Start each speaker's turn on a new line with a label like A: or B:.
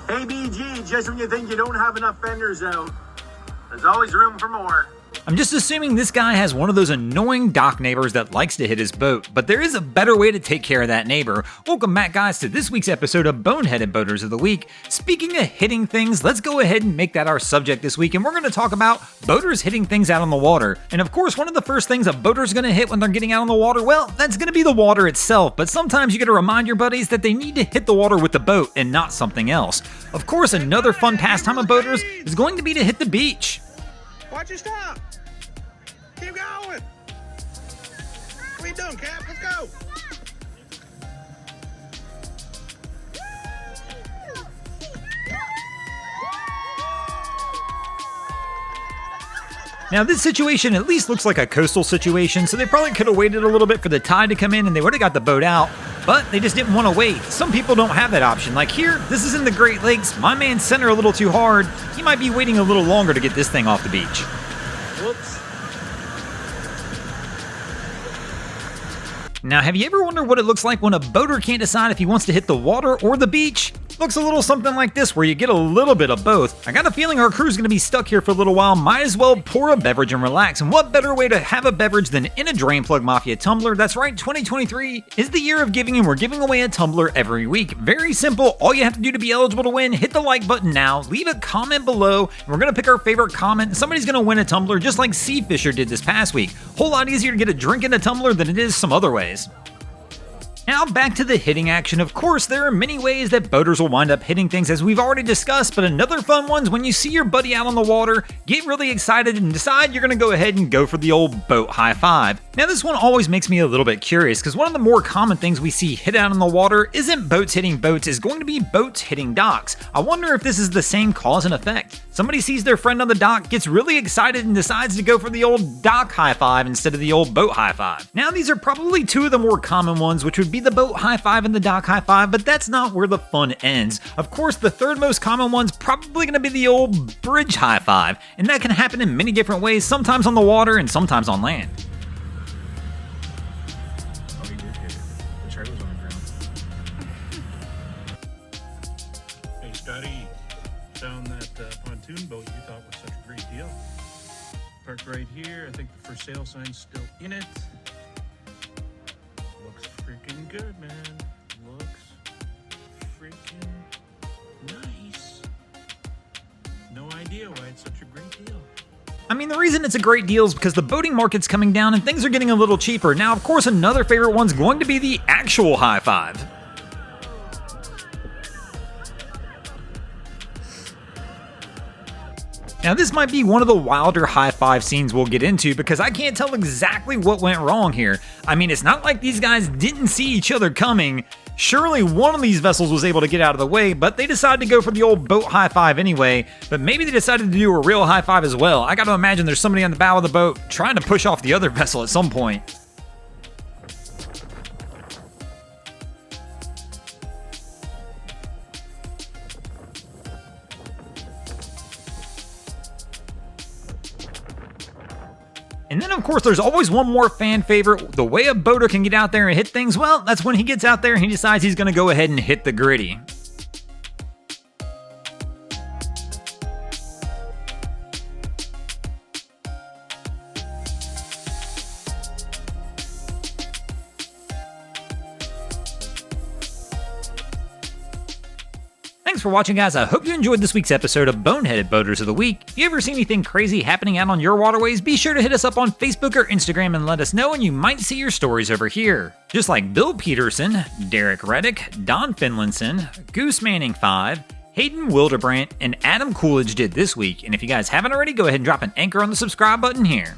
A: Hey BG, just when you think you don't have enough fenders out, there's always room for more.
B: I'm just assuming this guy has one of those annoying dock neighbors that likes to hit his boat, but there is a better way to take care of that neighbor. Welcome back, guys, to this week's episode of Boneheaded Boaters of the Week. Speaking of hitting things, let's go ahead and make that our subject this week, and we're going to talk about boaters hitting things out on the water. And of course, one of the first things a boater's going to hit when they're getting out on the water, well, that's going to be the water itself, but sometimes you got to remind your buddies that they need to hit the water with the boat and not something else. Of course, another fun pastime of boaters is going to be to hit the beach.
A: Watch your stop. Keep going. What are you doing, Cap? Let's go.
B: Now this situation at least looks like a coastal situation, so they probably could have waited a little bit for the tide to come in and they would have got the boat out, but they just didn't want to wait. Some people don't have that option. Like here, this is in the Great Lakes. My man sent her a little too hard. He might be waiting a little longer to get this thing off the beach.
A: Whoops.
B: Now, have you ever wondered what it looks like when a boater can't decide if he wants to hit the water or the beach? Looks a little something like this, where you get a little bit of both. I got a feeling our crew's gonna be stuck here for a little while. Might as well pour a beverage and relax. And what better way to have a beverage than in a Drain Plug Mafia tumbler? That's right, 2023 is the year of giving, and we're giving away a tumbler every week. Very simple. All you have to do to be eligible to win, hit the like button now, leave a comment below, and we're gonna pick our favorite comment, and somebody's gonna win a tumbler just like Sea Fisher did this past week. Whole lot easier to get a drink in a tumbler than it is some other ways. Now back to the hitting action. Of course, there are many ways that boaters will wind up hitting things, as we've already discussed, but another fun one's when you see your buddy out on the water, get really excited and decide you're gonna go ahead and go for the old boat high five. Now this one always makes me a little bit curious, because one of the more common things we see hit out on the water isn't boats hitting boats, is going to be boats hitting docks. I wonder if this is the same cause and effect. Somebody sees their friend on the dock, gets really excited and decides to go for the old dock high five instead of the old boat high five. Now these are probably two of the more common ones, which would be the boat high five and the dock high five, but that's not where the fun ends. Of course, the third most common one's probably going to be the old bridge high five, and that can happen in many different ways, sometimes on the water and sometimes on land.
A: Oh, he did hit it. The trailer's on the ground. Hey, Scotty, found that pontoon boat you thought was such a great deal. Parked right here. I think the for sale sign's still in it. Looks freaking good, man. Looks freaking nice. No idea why it's such a great deal.
B: I mean, the reason it's a great deal is because the boating market's coming down and things are getting a little cheaper. Now, of course, another favorite one's going to be the actual high five. Now this might be one of the wilder high five scenes we'll get into, because I can't tell exactly what went wrong here. I mean, it's not like these guys didn't see each other coming. Surely one of these vessels was able to get out of the way, but they decided to go for the old boat high five anyway. But maybe they decided to do a real high five as well. I gotta imagine there's somebody on the bow of the boat trying to push off the other vessel at some point. And then, of course, there's always one more fan favorite. The way a boater can get out there and hit things, well, that's when he gets out there and he decides he's going to go ahead and hit the gritty. Thanks for watching, guys. I hope you enjoyed this week's episode of Boneheaded Boaters of the Week. If you ever see anything crazy happening out on your waterways, be sure to hit us up on Facebook or Instagram and let us know, and you might see your stories over here. Just like Bill Peterson, Derek Reddick, Don Finlinson, Goose Manning 5, Hayden Wildebrandt, and Adam Coolidge did this week. And if you guys haven't already, go ahead and drop an anchor on the subscribe button here.